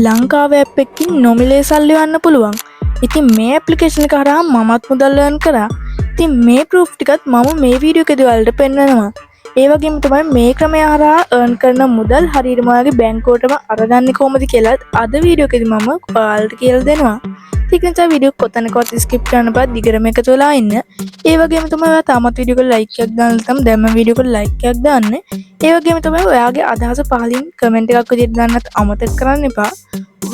ලංකාවේ ඇප් එකකින් නොමිලේ සල්ලි ගන්න පුළුවන්. ඉතින් මේ ඇප්ලිකේෂන් එක හරහා මමත් මුදල් earn කරා. ඉතින් මේ proof ටිකත් මම මේ වීඩියෝ එකේදී ඔයාලට පෙන්වනවා. ඒ වගේම තමයි මේ ක්‍රමය හරහා earn කරන මුදල් හරියටම ඔයාගේ බැංකුවටම අරගන්නේ කොහොමද කියලා අද වීඩියෝ එකේදී මම ඔයාලට කියලා දෙනවා. ඉතින් මේ වීඩියෝ කොතනකවත් skip කරන්න බෑ, දිගටම එකතු වෙලා ඉන්න. ඒ වගේම තමයි ඔයා තාමත් වීඩියෝ එකට like එකක් දාන්න නැත්නම් දැන්ම වීඩියෝ එකට like එකක් දාන්න. ඒ වගේම තමයි ඔයාගේ අදහස පහලින් කමෙන්ට් එකක් විදිහට දාන්නත් අමතක කරන්න එපා.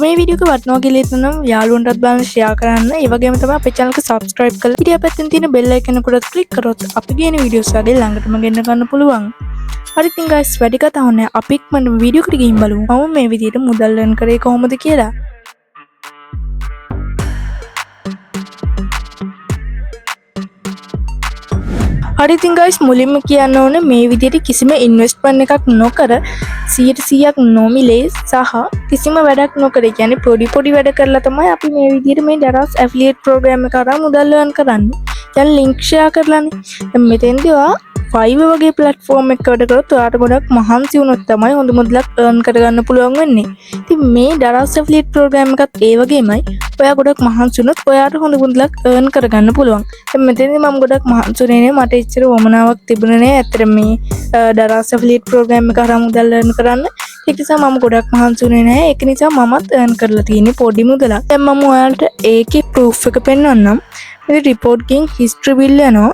මේ වීඩියෝ එක වටිනවා කියලා හිතනම් යාළුවන්ටත් බලන්න share කරන්න. ඒ වගේම තමයි අපේ channel එක subscribe කරලා ඉතින් පැත්තෙන් තියෙන bell icon එක උඩත් click කරොත් අපි ගේන videos වගේ ළඟටම ගෙන්න ගන්න පුළුවන්. හරි ඉතින් guys වැඩි කතා නැහැ. අපි ඉක්මනට වීඩියෝ එකට ගිහින් බලමු. මම මේ විදිහට මුදල් earn කරේ කොහොමද කියලා. හරි ඉතින් guys මුලින්ම කියන්න ඕනේ මේ විදිහට කිසිම ඉන්වෙස්ට්මන්ට් එකක් නොකර 100%ක් නොමිලේ සහ කිසිම වැඩක් නොකර කියන්නේ පොඩි වැඩ කරලා තමයි අපි මේ විදිහට මේ දරස් ඇෆිලියේට් ප්‍රෝග්‍රෑම් එක කරා මුදල් earn කරන්නේ. දැන් ලින්ක් ෂෙයා කරලානේ. දැන් මෙතෙන්දී ඔයා Fiverr වගේ platform එකකට කරොත් ඔයාට ගොඩක් මහන්සි වුණොත් තමයි හොඳ මුදලක් earn කරගන්න පුළුවන් වෙන්නේ. ඉතින් මේ දරස් ඇෆිලියේට් ප්‍රෝග්‍රෑම් එකත් ඒ වගේමයි. ඔයා ගොඩක් මහන්සි වුණොත් ඔයාට හොඳ මුදලක් earn කරගන්න පුළුවන්. දැන් මෙතෙන්දී මම ගොඩක් මහන්සි වෙන්නේ මට එච්චර වමනාවක් තිබුණේ නෑ ඇත්තට මේ දරස් ඇෆිලියේට් ප්‍රෝග්‍රෑම් එක කරා මුදල් earn කරන්න. ඒක නිසා මම ගොඩක් මහන්සි වුණේ නෑ. ඒක නිසා මමත් earn කරලා තියෙන්නේ පොඩි මුදලක්. දැන් මම ඔයාලට ඒකේ proof එක පෙන්වන්නම්. මේ report king history bill යනවා.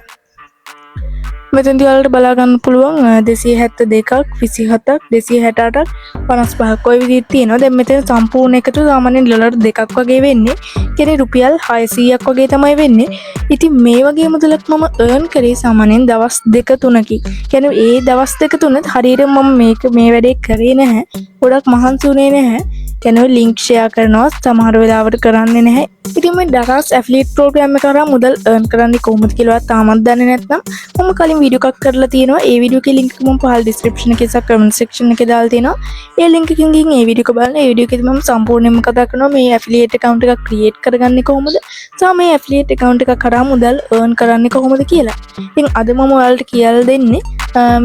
මෙතෙන්දී ඔයාලට බලා ගන්න පුළුවන් 272ක් 27ක් 268ක් 55ක් ඔය විදිහට තියෙනවා. දැන් මෙතන සම්පූර්ණ එකතු සාමාන්‍යයෙන් ඩොලර් 2ක් වගේ වෙන්නේ. කියන්නේ රුපියල් 600ක් වගේ තමයි වෙන්නේ. ඉතින් මේ වගේ මුදලක් මම earn කරේ සාමාන්‍යයෙන් දවස් 2-3කින්. කියන්නේ ඒ දවස් 2-3 හරියට මම මේ වැඩේ කරේ නැහැ. ගොඩක් මහන්සි වුණේ නැහැ. කියන්නේ ලින්ක් ෂෙයා කරනවා සමහර වෙලාවට කරන්නේ නැහැ. ඉතින් මේ දරස් ඇෆිලියේට් ප්‍රෝග්‍රෑම් එක කරා මුදල් earn කරන්නේ කොහොමද කියලා තාමත් දන්නේ නැත්නම් මම කලින් වීඩියෝ එකක් කරලා තියෙනවා. ඒ වීඩියෝ එකේ link එක මම පහළ description එකේ සහ comment section එකේ දාලා තියෙනවා. ඒ link එකකින් ගිහින් ඒ වීඩියෝ එක බලන්න. ඒ වීඩියෝ එකේදී මම සම්පූර්ණයෙන්ම කතා කරනවා මේ affiliate account එකක් create කරගන්නේ කොහොමද සහ මේ affiliate account එක කරා මුදල් earn කරන්නේ කොහොමද කියලා. ඉතින් අද මම ඔයාලට කියලා දෙන්නේ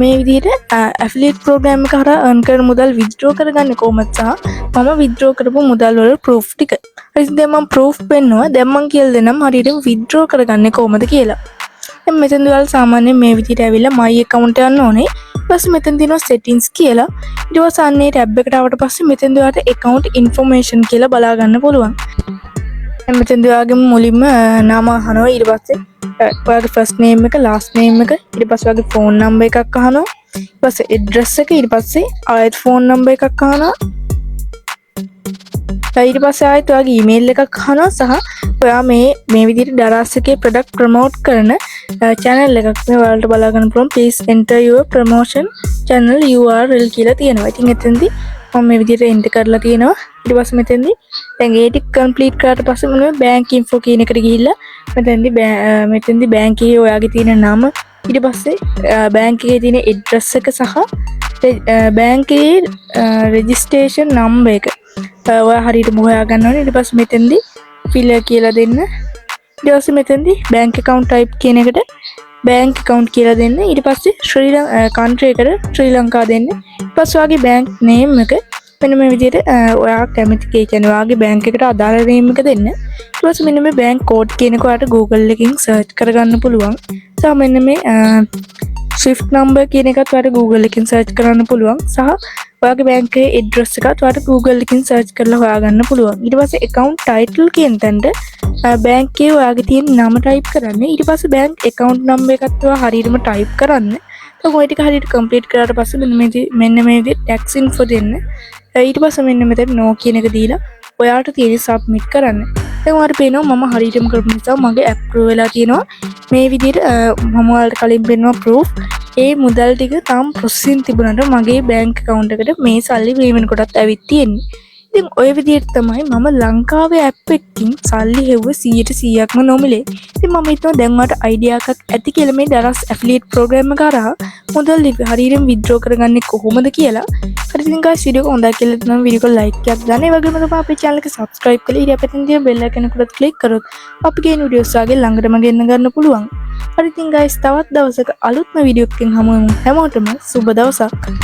මේ විදිහට affiliate program එක හරහා earn කරන මුදල් withdraw කරගන්නේ කොහොමද සහ මම withdraw කරපු මුදල් වල proof ටික. ඊට පස්සේ මම proof පෙන්නවා. දැන් මම කියලා දෙන්නම් හරියට withdraw කරගන්නේ කොහොමද කියලා. දැන් මෙතෙන්දී ඔයාලා සාමාන්‍යයෙන් මේ විදිහට ඇවිල්ලා my account යන්න ඕනේ. ඊට පස්සේ මෙතෙන් තියෙනවා settings කියලා. ඊට පස්සේ අන්නේ tab එකට ආවට පස්සේ මෙතෙන්දී ඔයාලට account information කියලා බලා ගන්න පුළුවන්. දැන් මෙතෙන්දී ඔයාගේ මුලින්ම නම අහනවා. ඊට පස්සේ ඔයාගේ first name එක last name එක ඊට පස්සේ ඔයාගේ phone number එකක් අහනවා. ඊට පස්සේ address එක ඊට පස්සේ ආයෙත් phone number එකක් අහනවා. ඊට පස්සේ ආයෙත් ඔයාගේ email එකක් අහනවා සහ ඔයා මේ විදිහට දරස් එකේ product promote කරන channel එකක් මේ ඔයාලට බලා ගන්න පුළුවන්. please enter your promotion channel URL කියලා තියෙනවා. ඉතින් එතෙන්දී මම මේ විදිහට enter කරලා තියෙනවා. ඊට පස්සේ මෙතෙන්දී දැන් ඒ ටික complete කරාට පස්සේ මම bank info කියන එකට ගිහිල්ලා මෙතෙන්දී bank එකේ ඔයාගේ තියෙන නම ඊට පස්සේ bank එකේ තියෙන address එක සහ bank එකේ registration number එක ඔයා හරියටම හොයා ගන්න ඕනේ. ඊට පස්සේ මෙතෙන්දී fill කියලා දෙන්න. ඊට පස්සේ මෙතෙන්දී bank account type කියන එකට bank account කියලා දෙන්න. ඊට පස්සේ country එකට ශ්‍රී ලංකා දෙන්න. ඊට පස්සේ ඔයාගේ bank name එක මෙන්න මේ විදිහට ඔයා කැමති කියන්නේ ඔයාගේ bank එකට අදාළ name එක දෙන්න. ඊට පස්සේ මෙන්න මේ bank code කියන එක ඔයාලට Google එකකින් search කරගන්න පුළුවන්. සහ මෙන්න මේ Swift number කියන එකත් ඔයාලට Google එකකින් search කරන්න පුළුවන්. සහ ඔයාගේ bank එකේ address එකත් ඔයාලට Google එකකින් search කරලා හොයාගන්න පුළුවන්. ඊට පස්සේ account title කියන තැනට bank එකේ ඔයාගේ තියෙන නම type කරන්න. ඊට පස්සේ bank account number එකත් ඔයා හරියටම type කරන්න. දැන් ඔය ටික හරියට complete කරාට පස්සේ මෙන්න මේ විදිහට tax info දෙන්න. ඊට පස්සේ මෙන්න මෙතන no කියන එක දීලා ඔයාලට තියෙන submit කරන්න. දැන් ඔයාලට පේනවා මම හරියටම කරපු නිසා මගේ approve වෙලා තියෙනවා. මේ විදිහට මම ඔයාලට කලින් පෙන්නුවා proof. ඒ මුදල් ටික තාම processing තිබුණාට මගේ bank account එකට මේ සල්ලි payment කොටත් ඇවිත් තියෙන්නේ. ඉතින් ඔය විදිහට තමයි මම ලංකාවේ app එකකින් සල්ලි හෙව්වේ 100%ක්ම නොමිලේ. ඉතින් මම හිතනවා දැන් ඔයාලට idea එකක් ඇති කියලා මේ දරස් affiliate program එක කරා මුදල් හරියටම withdraw කරගන්නේ කොහොමද කියලා. හරි ඉතින් guys වීඩියෝ එක හොඳයි කියලා නම් වීඩියෝ එක like එකක් දාන්න. ඒ වගේම තමයි අපේ channel එක subscribe කරලා ඊට අපිටින් තියෙන bell icon එක උඩ click කරොත් අපි ගේන videos වගේ ළඟටම ගෙන්න ගන්න පුළුවන්. හරි ඉතින් guys තවත් දවසක අලුත්ම වීඩියෝ එකකින් හමු වෙමු. හැමෝටම සුබ දවසක්.